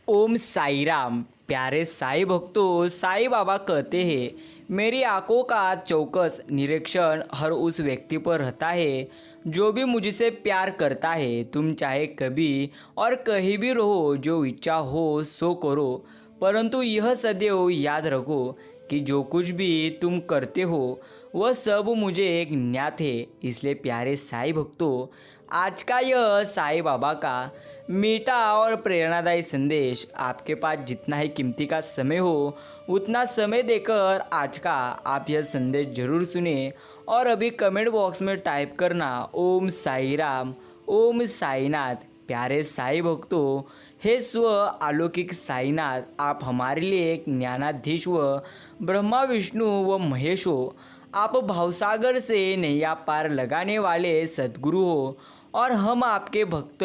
ओम साई राम। प्यारे साई भक्तों, साई बाबा कहते हैं मेरी आंखों का चौकस निरीक्षण हर उस व्यक्ति पर रहता है जो भी मुझसे प्यार करता है। तुम चाहे कभी और कहीं भी रहो, जो इच्छा हो सो करो, परंतु यह सदैव याद रखो कि जो कुछ भी तुम करते हो वह सब मुझे एक ज्ञात है। इसलिए प्यारे साई भक्तों, आज का यह साई बाबा का मीठा और प्रेरणादायी संदेश आपके पास जितना ही कीमती का समय हो उतना समय देकर आज का आप यह संदेश जरूर सुने और अभी कमेंट बॉक्स में टाइप करना ओम साई राम, ओम साईनाथ। प्यारे साई भक्तों, हे स्व अलौकिक साईनाथ, आप हमारे लिए एक ज्ञानाधीश व ब्रह्मा विष्णु व महेश हो। आप भावसागर से नैया पार लगाने वाले सद्गुरु हो और हम आपके भक्त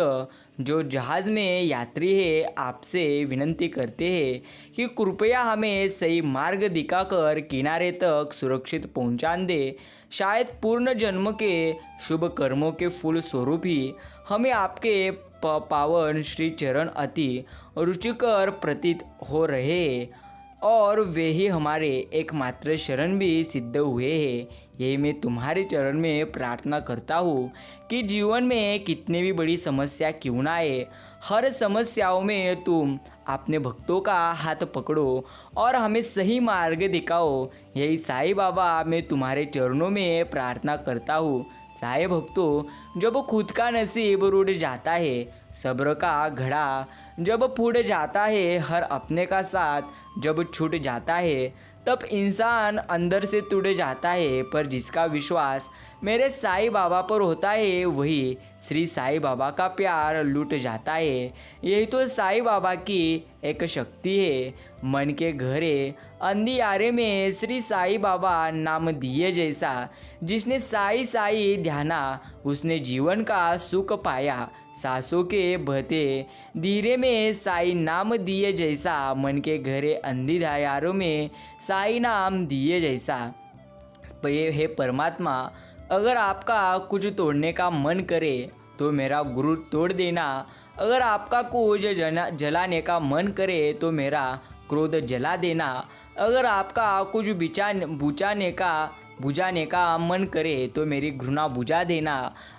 जो जहाज़ में यात्री है आपसे विनती करते हैं कि कृपया हमें सही मार्ग दिखाकर किनारे तक सुरक्षित पहुंचा दे। शायद पूर्ण जन्म के शुभ कर्मों के फूल स्वरूप ही हमें आपके पावन श्री चरण अति रुचिकर प्रतीत हो रहे हैं और वे ही हमारे एकमात्र शरण भी सिद्ध हुए हैं। यही मैं तुम्हारे चरण में प्रार्थना करता हूँ कि जीवन में कितने भी बड़ी समस्या क्यों ना आए, हर समस्याओं में तुम अपने भक्तों का हाथ पकड़ो और हमें सही मार्ग दिखाओ। यही साईं बाबा मैं तुम्हारे चरणों में प्रार्थना करता हूँ। साईं भक्तों, जब खुद का नसीब रूठ जाता है, सब्र का घड़ा जब फूट जाता है, हर अपने का साथ जब छूट जाता है, तब इंसान अंदर से टूट जाता है। पर जिसका विश्वास मेरे साईं बाबा पर होता है वही श्री साईं बाबा का प्यार लूट जाता है। यही तो साईं बाबा की एक शक्ति है। मन के घरे अंधियारे में श्री साईं बाबा नाम दिए जैसा, जिसने साई साई ध्याना उसने जीवन का सुख पाया। सांसों के बहते धीरे में साई नाम दिए जैसा, मन के घरे अंधियारों में साई नाम दिए जैसा। हे परमात्मा, अगर आपका कुछ तोड़ने का मन करे तो मेरा गुरु तोड़ देना। अगर आपका कुछ जलाने का मन करे तो मेरा क्रोध जला देना। अगर आपका कुछ बुझाने का मन करे तो मेरी घृणा बुझा देना।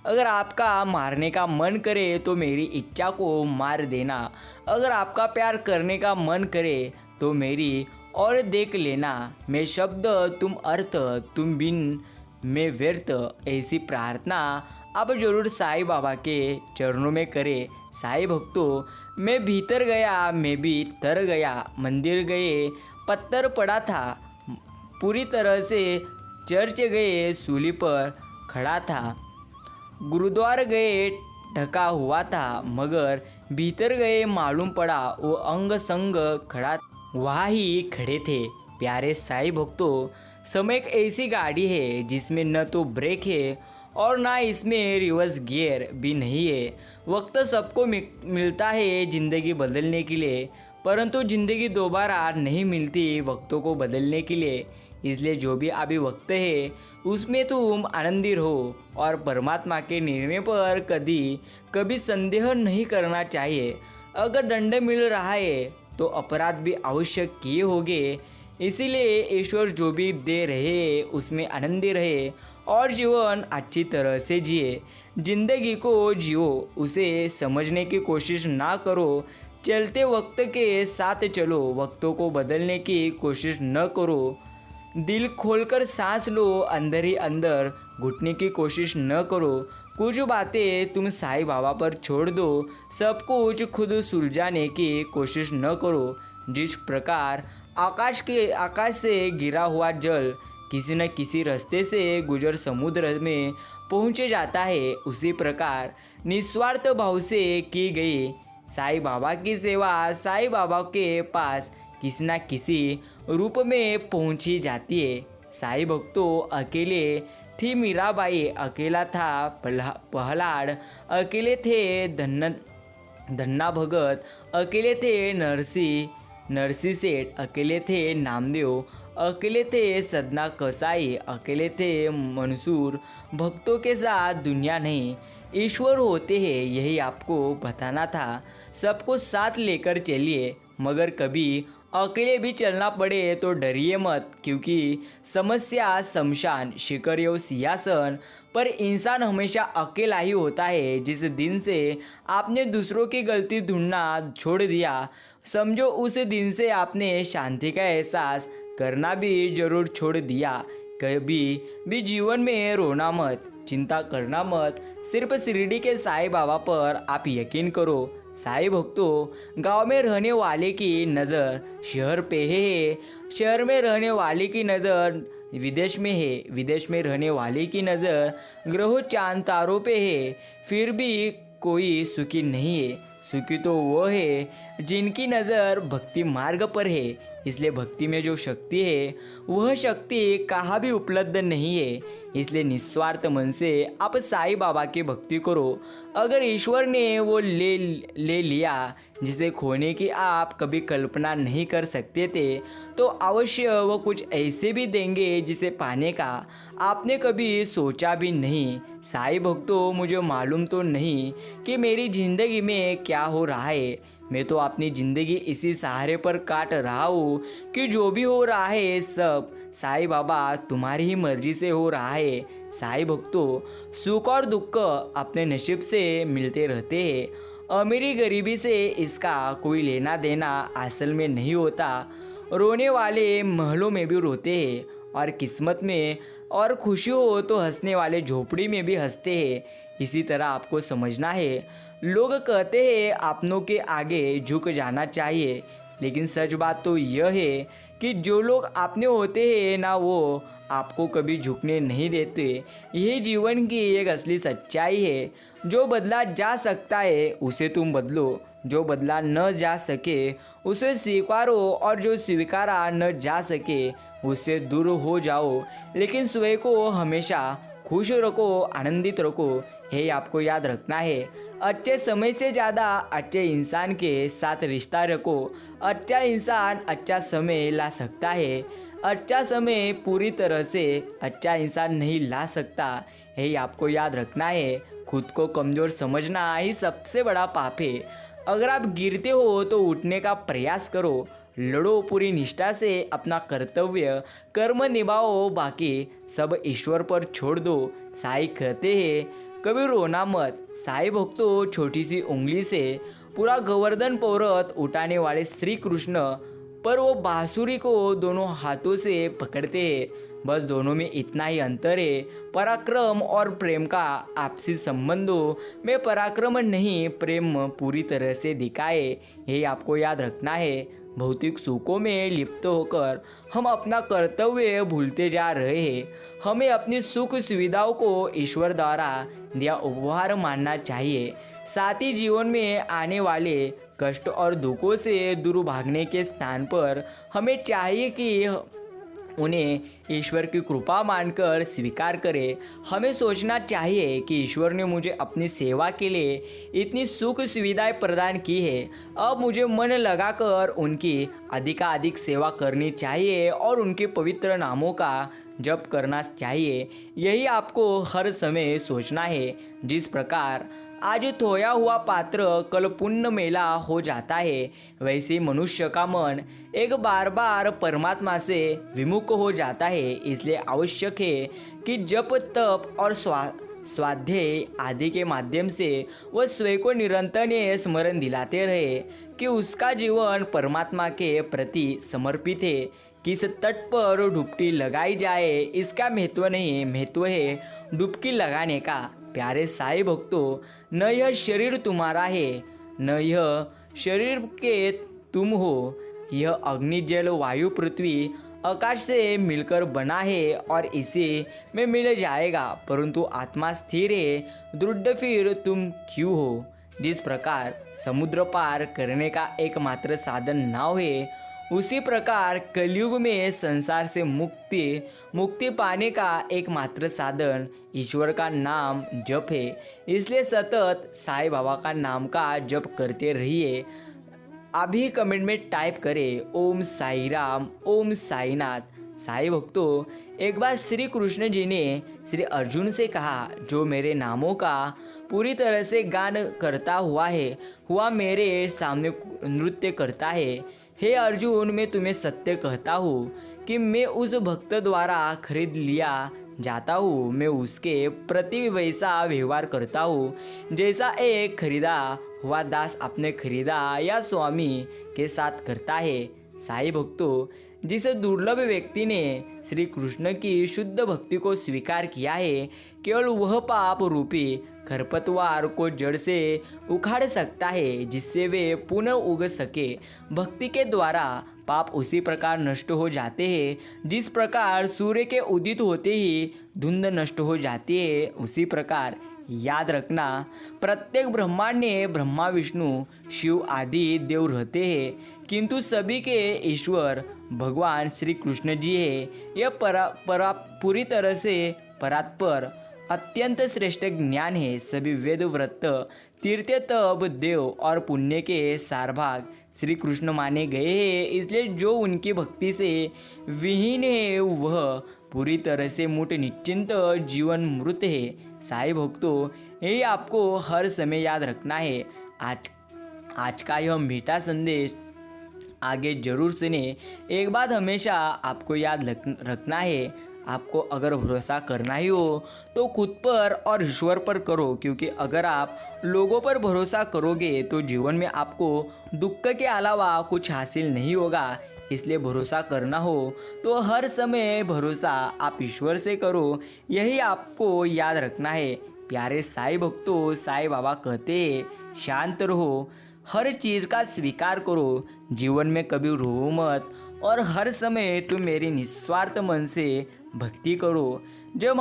अगर आपका मारने का मन करे तो मेरी इच्छा को मार देना। अगर आपका प्यार करने का मन करे तो मेरी और देख लेना। मैं शब्द तुम अर्थ, तुम बिन मैं व्यर्थ। ऐसी प्रार्थना आप जरूर साईं बाबा के चरणों में करें। साईं भक्तों, मैं भीतर गया, मैं भी तर गया। मंदिर गए, पत्थर पड़ा था, पूरी तरह से चर्च गए, सूली पर खड़ा था। गुरुद्वार गए, ढका हुआ था, मगर भीतर गए मालूम पड़ा वो अंग संग खड़ा, वहाँ ही खड़े थे। प्यारे साईं भक्तों, समय एक ऐसी गाड़ी है जिसमें न तो ब्रेक है और ना इसमें रिवर्स गियर भी नहीं है। वक्त सबको मिलता है ज़िंदगी बदलने के लिए, परंतु ज़िंदगी दोबारा नहीं मिलती वक्तों को बदलने के लिए। इसलिए जो भी अभी वक्त है उसमें तुम आनंदी रहो और परमात्मा के निर्णय पर कभी संदेह नहीं करना चाहिए। अगर दंड मिल रहा है तो अपराध भी अवश्य किए होंगे। इसीलिए ईश्वर जो भी दे रहे उसमें आनंदी रहे और जीवन अच्छी तरह से जिए। जिंदगी को जियो, उसे समझने की कोशिश ना करो। चलते वक्त के साथ चलो, वक्तों को बदलने की कोशिश न करो। दिल खोलकर सांस लो, अंदर ही अंदर घुटने की कोशिश न करो। कुछ बातें तुम साईं बाबा पर छोड़ दो, सब कुछ खुद सुलझाने की कोशिश न करो। जिस प्रकार आकाश से गिरा हुआ जल किसी न किसी रास्ते से गुजर समुद्र में पहुँच जाता है, उसी प्रकार निस्वार्थ भाव से की गई साईं बाबा की सेवा साईं बाबा के पास किसी न किसी रूप में पहुंची जाती है। साईं भक्तों, अकेले थी मीराबाई, अकेला था प्रहलाद, अकेले थे धन्ना भगत, अकेले थे नरसिंह नरसी सेठ अकेले थे, नामदेव अकेले थे, सदना कसाई अकेले थे, मंसूर भक्तों के साथ दुनिया नहीं, ईश्वर होते हैं, यही आपको बताना था। सबको साथ लेकर चलिए, मगर कभी अकेले भी चलना पड़े तो डरिए मत, क्योंकि समस्या शमशान, शिखर या सिंहासन पर इंसान हमेशा अकेला ही होता है। जिस दिन से आपने दूसरों की गलती ढूंढना छोड़ दिया, समझो उस दिन से आपने शांति का एहसास करना भी जरूर छोड़ दिया। कभी भी जीवन में रोना मत, चिंता करना मत, सिर्फ शिरडी के साईं बाबा पर आप यकीन करो। साईं भक्तों, गांव में रहने वाले की नज़र शहर पे है, शहर में रहने वाले की नज़र विदेश में है, विदेश में रहने वाले की नज़र ग्रहों चांद तारों पे है। फिर भी कोई सुखी नहीं है, सुखी तो वो है जिनकी नज़र भक्ति मार्ग पर है। इसलिए भक्ति में जो शक्ति है वह शक्ति कहाँ भी उपलब्ध नहीं है। इसलिए निस्वार्थ मन से आप साईं बाबा की भक्ति करो। अगर ईश्वर ने वो ले लिया जिसे खोने की आप कभी कल्पना नहीं कर सकते थे, तो अवश्य वो कुछ ऐसे भी देंगे जिसे पाने का आपने कभी सोचा भी नहीं। साईं भक्तों, मुझे मालूम तो नहीं कि मेरी ज़िंदगी में क्या हो रहा है, मैं तो अपनी ज़िंदगी इसी सहारे पर काट रहा हूँ कि जो भी हो रहा है सब साईं बाबा तुम्हारी ही मर्जी से हो रहा है। साईं भक्तों, सुख और दुख अपने नसीब से मिलते रहते हैं, अमीरी गरीबी से इसका कोई लेना देना असल में नहीं होता। रोने वाले महलों में भी रोते हैं और किस्मत में, और खुशी हो तो हंसने वाले झोपड़ी में भी हंसते हैं। इसी तरह आपको समझना है। लोग कहते हैं अपनों के आगे झुक जाना चाहिए, लेकिन सच बात तो यह है कि जो लोग अपने होते हैं ना, वो आपको कभी झुकने नहीं देते। यही जीवन की एक असली सच्चाई है। जो बदला जा सकता है उसे तुम बदलो, जो बदला न जा सके उसे स्वीकारो, और जो स्वीकारा न जा सके उससे दूर हो जाओ। लेकिन स्वयं को हमेशा खुश रखो, आनंदित रखो, यही आपको याद रखना है। अच्छे समय से ज़्यादा अच्छे इंसान के साथ रिश्ता रखो। अच्छा इंसान अच्छा समय ला सकता है, अच्छा समय पूरी तरह से अच्छा इंसान नहीं ला सकता, यही आपको याद रखना है। खुद को कमज़ोर समझना ही सबसे बड़ा पाप है। अगर आप गिरते हो तो उठने का प्रयास करो, लड़ो पूरी निष्ठा से, अपना कर्तव्य कर्म निभाओ, बाकी सब ईश्वर पर छोड़ दो। साईं कहते हैं कभी रोना मत। साईं भक्तों, छोटी सी उंगली से पूरा गोवर्धन पर्वत उठाने वाले श्री कृष्ण, पर वो बांसुरी को दोनों हाथों से पकड़ते हैं। बस दोनों में इतना ही अंतर है, पराक्रम और प्रेम का। आपसी संबंधों में पराक्रम नहीं, प्रेम पूरी तरह से दिखाए, यही आपको याद रखना है। भौतिक सुखों में लिप्त होकर हम अपना कर्तव्य भूलते जा रहे हैं। हमें अपनी सुख सुविधाओं को ईश्वर द्वारा दिया उपहार मानना चाहिए। साथ ही जीवन में आने वाले कष्ट और दुखों से दूर भागने के स्थान पर हमें चाहिए कि उन्हें ईश्वर की कृपा मानकर स्वीकार करें। हमें सोचना चाहिए कि ईश्वर ने मुझे अपनी सेवा के लिए इतनी सुख सुविधाएं प्रदान की है, अब मुझे मन लगाकर उनकी अधिकाधिक सेवा करनी चाहिए और उनके पवित्र नामों का जप करना चाहिए। यही आपको हर समय सोचना है। जिस प्रकार आज धोया हुआ पात्र कल पुण्य मेला हो जाता है, वैसे मनुष्य का मन एक बार बार परमात्मा से विमुख हो जाता है। इसलिए आवश्यक है कि जप तप और स्वाध्याय आदि के माध्यम से वह स्वयं को निरंतर स्मरण दिलाते रहे कि उसका जीवन परमात्मा के प्रति समर्पित है। किस तट पर डुबकी लगाई जाए इसका महत्व नहीं, महत्व है डुबकी लगाने का। प्यारे साईं भक्तों, न यह शरीर तुम्हारा है, न यह शरीर के तुम हो, यह अग्नि जल वायु पृथ्वी आकाश से मिलकर बना है और इसी में मिल जाएगा, परंतु आत्मा स्थिर है, दृढ़ फिर तुम क्यों हो। जिस प्रकार समुद्र पार करने का एकमात्र साधन नाव है, उसी प्रकार कलयुग में संसार से मुक्ति पाने का एकमात्र साधन ईश्वर का नाम जप है। इसलिए सतत साईं बाबा का नाम का जप करते रहिए। अभी कमेंट में टाइप करें ओम साई राम, ओम साईनाथ। साई भक्तों, एक बार श्री कृष्ण जी ने श्री अर्जुन से कहा, जो मेरे नामों का पूरी तरह से गान करता हुआ मेरे सामने नृत्य करता है। हे अर्जुन, मैं तुम्हें सत्य कहता हूँ कि मैं उस भक्त द्वारा खरीद लिया जाता हूँ। मैं उसके प्रति वैसा व्यवहार करता हूँ जैसा एक खरीदा हुआ दास अपने खरीदा या स्वामी के साथ करता है। साई भक्तों, जिस दुर्लभ व्यक्ति ने श्री कृष्ण की शुद्ध भक्ति को स्वीकार किया है, केवल वह पाप रूपी खरपतवार को जड़ से उखाड़ सकता है जिससे वे पुनः उग सके। भक्ति के द्वारा पाप उसी प्रकार नष्ट हो जाते हैं जिस प्रकार सूर्य के उदित होते ही धुंध नष्ट हो जाती है। उसी प्रकार याद रखना, प्रत्येक ब्रह्मांड में ब्रह्मा विष्णु शिव आदि देव रहते हैं, किंतु सभी के ईश्वर भगवान श्री कृष्ण जी है। यह पूरी तरह से परात्पर अत्यंत श्रेष्ठ ज्ञान है। सभी वेद व्रत तीर्थ तप देव और पुण्य के सारभाग श्री कृष्ण माने गए हैं। इसलिए जो उनकी भक्ति से विहीन है वह पूरी तरह से मूढ़ निश्चिंत जीवन मृत है। साई भक्तों, यही आपको हर समय याद रखना है। आज का यह मीठा संदेश आगे जरूर सुने। एक बात हमेशा आपको याद रखना है, आपको अगर भरोसा करना ही हो तो खुद पर और ईश्वर पर करो, क्योंकि अगर आप लोगों पर भरोसा करोगे तो जीवन में आपको दुख के अलावा कुछ हासिल नहीं होगा। इसलिए भरोसा करना हो तो हर समय भरोसा आप ईश्वर से करो, यही आपको याद रखना है। प्यारे साई भक्तों, साई बाबा कहते हैं, शांत रहो, हर चीज़ का स्वीकार करो, जीवन में कभी रो मत और हर समय तुम मेरे निस्वार्थ मन से भक्ति करो। जब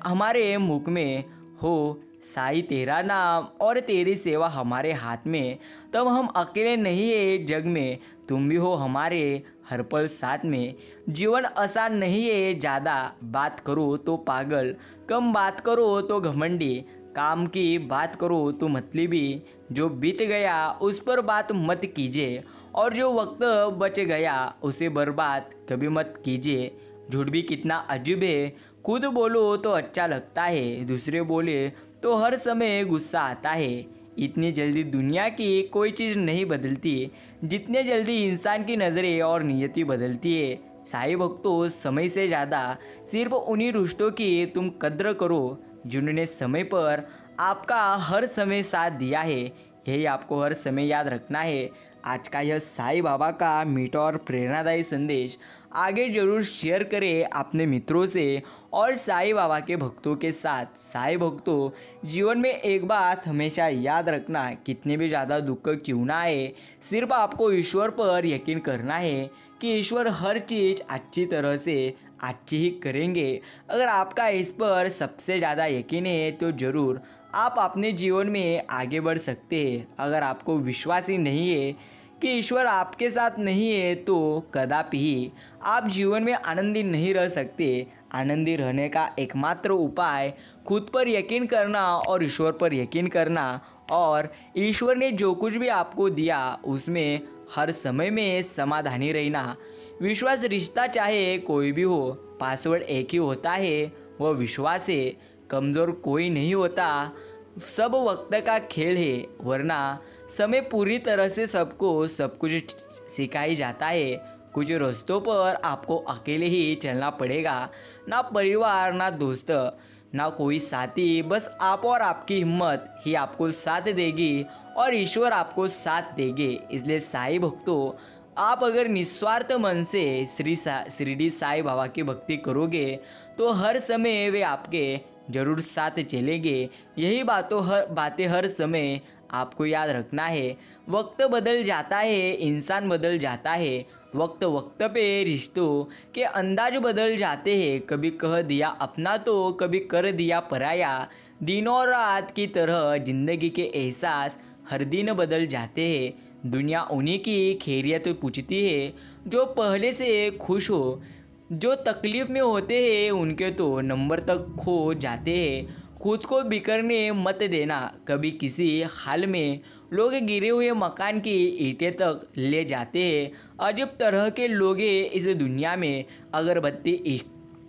हमारे मुख में हो साई तेरा नाम और तेरी सेवा हमारे हाथ में, तब हम अकेले नहीं है जग में, तुम भी हो हमारे हर पल साथ में। जीवन आसान नहीं है, ज़्यादा बात करो तो पागल, कम बात करो तो घमंडी, काम की बात करो तो मतलबी। जो बीत गया उस पर बात मत कीजिए और जो वक्त बच गया उसे बर्बाद कभी मत कीजिए। झूठ भी कितना अजीब है, खुद बोलो तो अच्छा लगता है, दूसरे बोले तो हर समय गुस्सा आता है। इतनी जल्दी दुनिया की कोई चीज़ नहीं बदलती जितने जल्दी इंसान की नज़रें और नियति बदलती है। साई भक्तों, समय से ज़्यादा सिर्फ उन्हीं रिश्तों की तुम कद्र करो जिन्होंने समय पर आपका हर समय साथ दिया है। यही आपको हर समय याद रखना है। आज का यह साई बाबा का मीठा और प्रेरणादायी संदेश आगे जरूर शेयर करें अपने मित्रों से और साई बाबा के भक्तों के साथ। साई भक्तों, जीवन में एक बात हमेशा याद रखना, कितने भी ज़्यादा दुख क्यों ना आए, सिर्फ आपको ईश्वर पर यकीन करना है कि ईश्वर हर चीज़ अच्छी तरह से अच्छी ही करेंगे। अगर आपका इस पर सबसे ज़्यादा यकीन है तो ज़रूर आप अपने जीवन में आगे बढ़ सकते हैं। अगर आपको विश्वास ही नहीं है कि ईश्वर आपके साथ नहीं है तो कदापि ही आप जीवन में आनंदी नहीं रह सकते। आनंदी रहने का एकमात्र उपाय खुद पर यकीन करना और ईश्वर पर यकीन करना, और ईश्वर ने जो कुछ भी आपको दिया उसमें हर समय में समाधानी रहना। विश्वास रिश्ता चाहे कोई भी हो, पासवर्ड एक ही होता है, वह विश्वास है। कमज़ोर कोई नहीं होता, सब वक्त का खेल है, वरना समय पूरी तरह से सबको सब कुछ सिखा ही जाता है। कुछ रास्तों पर आपको अकेले ही चलना पड़ेगा, ना परिवार ना दोस्त ना कोई साथी, बस आप और आपकी हिम्मत ही आपको साथ देगी और ईश्वर आपको साथ देंगे। इसलिए साई भक्तों, आप अगर निस्वार्थ मन से शिरडी साई बाबा की भक्ति करोगे तो हर समय वे आपके जरूर साथ चलेंगे। यही बातें हर समय आपको याद रखना है। वक्त बदल जाता है, इंसान बदल जाता है, वक्त पे रिश्तों के अंदाज बदल जाते हैं। कभी कह दिया अपना तो कभी कर दिया पराया। दिन और रात की तरह जिंदगी के एहसास हर दिन बदल जाते हैं। दुनिया उन्हीं की खैरियत पूछती है जो पहले से खुश हो, जो तकलीफ़ में होते हैं उनके तो नंबर तक खो जाते हैं। खुद को बिखरने मत देना। कभी किसी हाल में लोग गिरे हुए मकान की ईंटें तक ले जाते हैं। अजीब तरह के लोग हैं इस दुनिया में। अगरबत्ती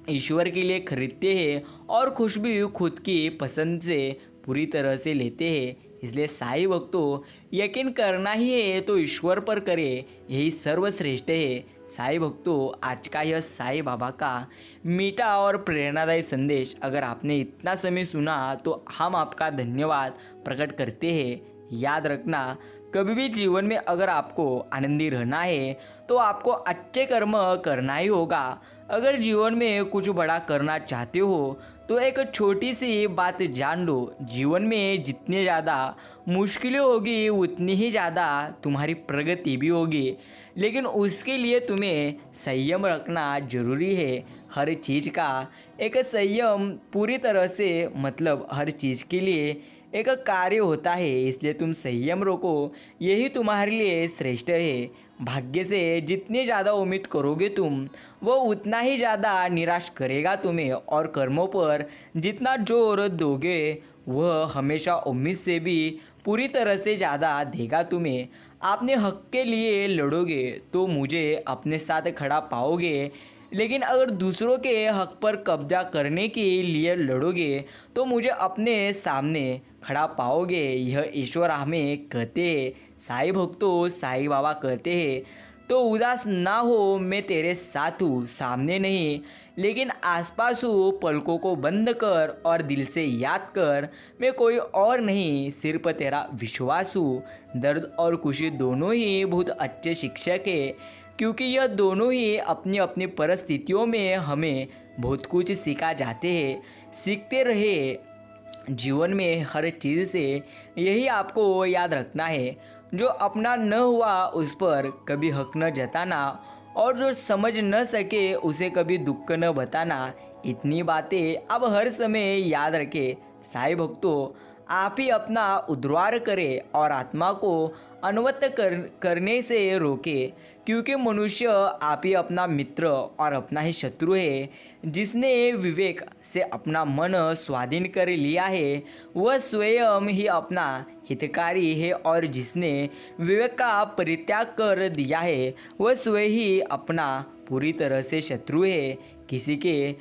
ईश्वर के लिए खरीदते हैं और खुशबू खुद की पसंद से पूरी तरह से लेते हैं। इसलिए साईं भक्तों, यकीन करना ही है तो ईश्वर पर करे, यही सर्वश्रेष्ठ है। साईं भक्तों, आज का यह साईं बाबा का मीठा और प्रेरणादायी संदेश अगर आपने इतना समय सुना तो हम आपका धन्यवाद प्रकट करते हैं। याद रखना, कभी भी जीवन में अगर आपको आनंदी रहना है तो आपको अच्छे कर्म करना ही होगा। अगर जीवन में कुछ बड़ा करना चाहते हो तो एक छोटी सी बात जान लो, जीवन में जितनी ज़्यादा मुश्किलें होगी उतनी ही ज़्यादा तुम्हारी प्रगति भी होगी। लेकिन उसके लिए तुम्हें संयम रखना ज़रूरी है। हर चीज़ का एक संयम पूरी तरह से, मतलब हर चीज़ के लिए एक कार्य होता है। इसलिए तुम संयम रखो, यही तुम्हारे लिए श्रेष्ठ है। भाग्य से जितनी ज़्यादा उम्मीद करोगे तुम, वो उतना ही ज़्यादा निराश करेगा तुम्हें। और कर्मों पर जितना जोर दोगे वह हमेशा उम्मीद से भी पूरी तरह से ज़्यादा देगा तुम्हें। आपने हक के लिए लड़ोगे तो मुझे अपने साथ खड़ा पाओगे, लेकिन अगर दूसरों के हक पर कब्जा करने के लिए लड़ोगे तो मुझे अपने सामने खड़ा पाओगे। यह ईश्वर हमें कहते हैं। साईं भक्तों, साईं बाबा कहते हैं तो उदास ना हो, मैं तेरे साथ हूँ, सामने नहीं लेकिन आसपास हूँ। पलकों को बंद कर और दिल से याद कर, मैं कोई और नहीं, सिर्फ तेरा विश्वास हूँ। दर्द और खुशी दोनों ही बहुत अच्छे शिक्षक है, क्योंकि यह दोनों ही अपनी अपनी परिस्थितियों में हमें बहुत कुछ सिखा जाते हैं। सीखते रहे जीवन में हर चीज़ से। यही आपको याद रखना है, जो अपना न हुआ उस पर कभी हक न जताना, और जो समझ न सके उसे कभी दुख न बताना। इतनी बातें अब हर समय याद रखें। साईं भक्तों, आप ही अपना उद्धार करें और आत्मा को अनवत करने से रोके, क्योंकि मनुष्य आप ही अपना मित्र और अपना ही शत्रु है। जिसने विवेक से अपना मन स्वाधीन कर लिया है वह स्वयं ही अपना हितकारी है, और जिसने विवेक का परित्याग कर दिया है वह स्वयं ही अपना पूरी तरह से शत्रु है। किसी के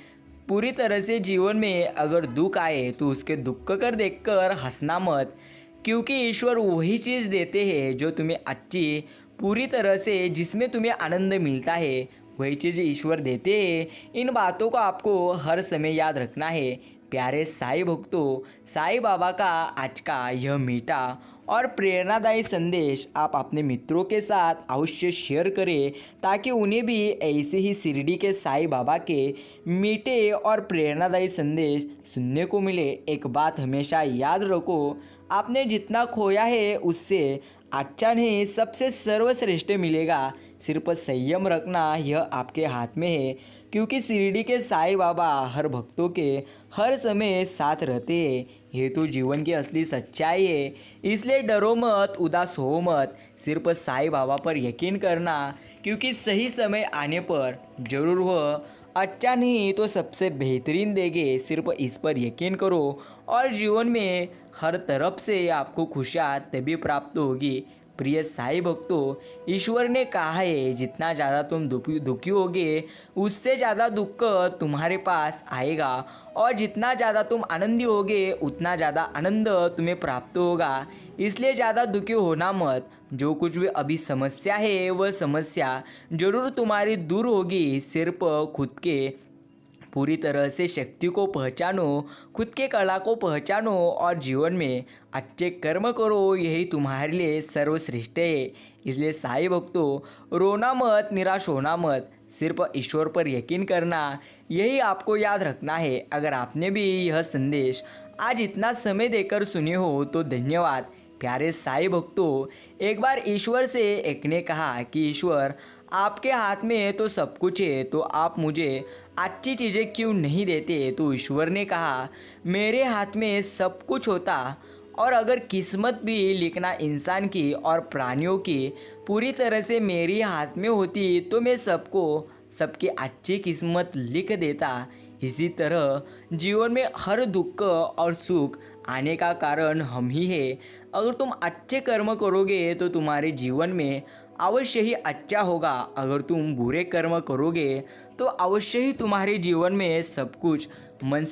पूरी तरह से जीवन में अगर दुख आए तो उसके दुख कर देखकर हंसना मत, क्योंकि ईश्वर वही चीज़ देते हैं जो तुम्हें अच्छी पूरी तरह से, जिसमें तुम्हें आनंद मिलता है, वही चीज़ ईश्वर देते हैं। इन बातों को आपको हर समय याद रखना है। प्यारे साईं भक्तों, साईं बाबा का आज का यह मीठा और प्रेरणादायी संदेश आप अपने मित्रों के साथ अवश्य शेयर करें, ताकि उन्हें भी ऐसे ही शिरडी के साईं बाबा के मीठे और प्रेरणादायी संदेश सुनने को मिले। एक बात हमेशा याद रखो, आपने जितना खोया है उससे अच्छा नहीं, सबसे सर्वश्रेष्ठ मिलेगा। सिर्फ संयम रखना यह आपके हाथ में है, क्योंकि शिरडी के साईं बाबा हर भक्तों के हर समय साथ रहते हैं। ये तो जीवन की असली सच्चाई है। इसलिए डरो मत, उदास हो मत, सिर्फ साईं बाबा पर यकीन करना, क्योंकि सही समय आने पर जरूर वह अच्छा नहीं तो सबसे बेहतरीन देंगे। सिर्फ इस पर यकीन करो और जीवन में हर तरफ से आपको खुशियाँ तभी प्राप्त होगी। प्रिय साईं भक्तों, ईश्वर ने कहा है जितना ज़्यादा तुम दुखी होगे उससे ज़्यादा दुख तुम्हारे पास आएगा, और जितना ज़्यादा तुम आनंदी होगे उतना ज़्यादा आनंद तुम्हें प्राप्त होगा। इसलिए ज़्यादा दुखी होना मत। जो कुछ भी अभी समस्या है वह समस्या ज़रूर तुम्हारी दूर होगी। सिर्फ खुद के पूरी तरह से शक्ति को पहचानो, खुद के कला को पहचानो और जीवन में अच्छे कर्म करो, यही तुम्हारे लिए सर्वश्रेष्ठ है। इसलिए साईं भक्तों, रोना मत, निराश होना मत, सिर्फ ईश्वर पर यकीन करना, यही आपको याद रखना है। अगर आपने भी यह संदेश आज इतना समय देकर सुने हो तो धन्यवाद। प्यारे साईं भक्तों, एक बार ईश्वर से एक ने कहा कि ईश्वर, आपके हाथ में तो सब कुछ है, तो आप मुझे अच्छी चीज़ें क्यों नहीं देते? तो ईश्वर ने कहा, मेरे हाथ में सब कुछ होता, और अगर किस्मत भी लिखना इंसान की और प्राणियों की पूरी तरह से मेरी हाथ में होती तो मैं सबको सबकी अच्छी किस्मत लिख देता। इसी तरह जीवन में हर दुख और सुख आने का कारण हम ही है। अगर तुम अच्छे कर्म करोगे तो तुम्हारे जीवन में अवश्य ही अच्छा होगा। अगर तुम बुरे कर्म करोगे तो अवश्य ही तुम्हारे जीवन में सब कुछ मन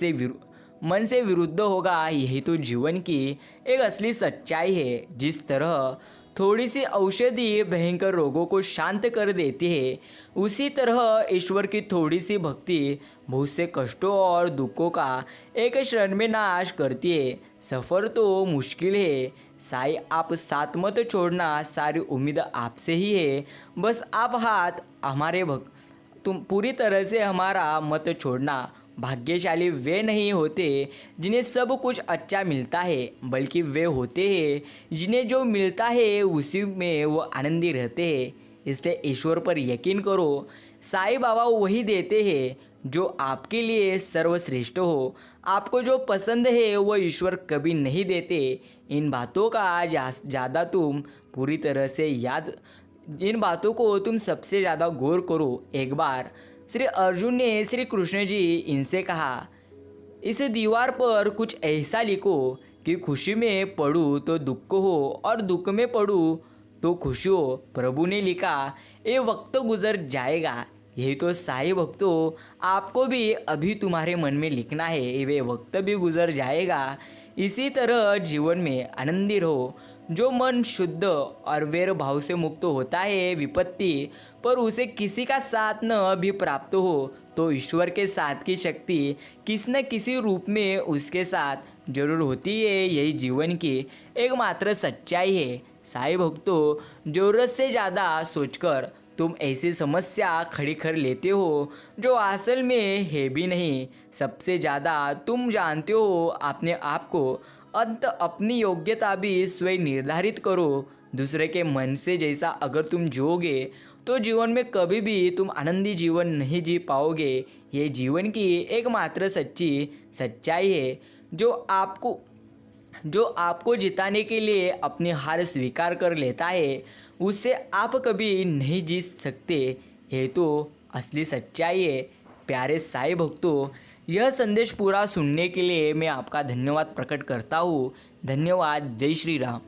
से विरुद्ध होगा। यही तो जीवन की एक असली सच्चाई है। जिस तरह थोड़ी सी औषधि भयंकर रोगों को शांत कर देती है, उसी तरह ईश्वर की थोड़ी सी भक्ति बहुत से कष्टों और दुखों का एक क्षण में नाश करती है। सफ़र तो मुश्किल है साईं, आप साथ मत छोड़ना, सारी उम्मीद आपसे ही है। बस आप हाथ हमारे तुम पूरी तरह से हमारा मत छोड़ना। भाग्यशाली वे नहीं होते जिन्हें सब कुछ अच्छा मिलता है, बल्कि वे होते हैं जिन्हें जो मिलता है उसी में वो आनंदी रहते हैं। इसलिए ईश्वर पर यकीन करो, साईं बाबा वही देते हैं जो आपके लिए सर्वश्रेष्ठ हो। आपको जो पसंद है वो ईश्वर कभी नहीं देते। इन बातों का ज़्यादा तुम पूरी तरह से इन बातों को तुम सबसे ज़्यादा गौर करो। एक बार श्री अर्जुन ने श्री कृष्ण जी इनसे कहा, इस दीवार पर कुछ ऐसा लिखो कि खुशी में पढ़ूँ तो दुख हो और दुख में पढ़ूँ तो खुशी हो। प्रभु ने लिखा, ये वक्त गुजर जाएगा। यही तो साईं भक्तों, आपको भी अभी तुम्हारे मन में लिखना है, वे वक्त भी गुजर जाएगा। इसी तरह जीवन में आनंदी रहो। जो मन शुद्ध और वैर भाव से मुक्त होता है, विपत्ति पर उसे किसी का साथ न भी प्राप्त हो तो ईश्वर के साथ की शक्ति किसी न किसी रूप में उसके साथ जरूर होती है। यही जीवन की एकमात्र सच्चाई है। साईं भक्तों, ज़रूरत से ज़्यादा सोचकर तुम ऐसी समस्या खड़ी कर लेते हो जो असल में है भी नहीं। सबसे ज़्यादा तुम जानते हो अपने आप को। अंत अपनी योग्यता भी स्वयं निर्धारित करो। दूसरे के मन से जैसा अगर तुम जियोगे तो जीवन में कभी भी तुम आनंदी जीवन नहीं जी पाओगे। ये जीवन की एकमात्र सच्ची सच्चाई है। जो आपको जिताने के लिए अपनी हार स्वीकार कर लेता है, उससे आप कभी नहीं जीत सकते। ये तो असली सच्चाई है। प्यारे साईं भक्तों, यह संदेश पूरा सुनने के लिए मैं आपका धन्यवाद प्रकट करता हूँ। धन्यवाद। जय श्री राम।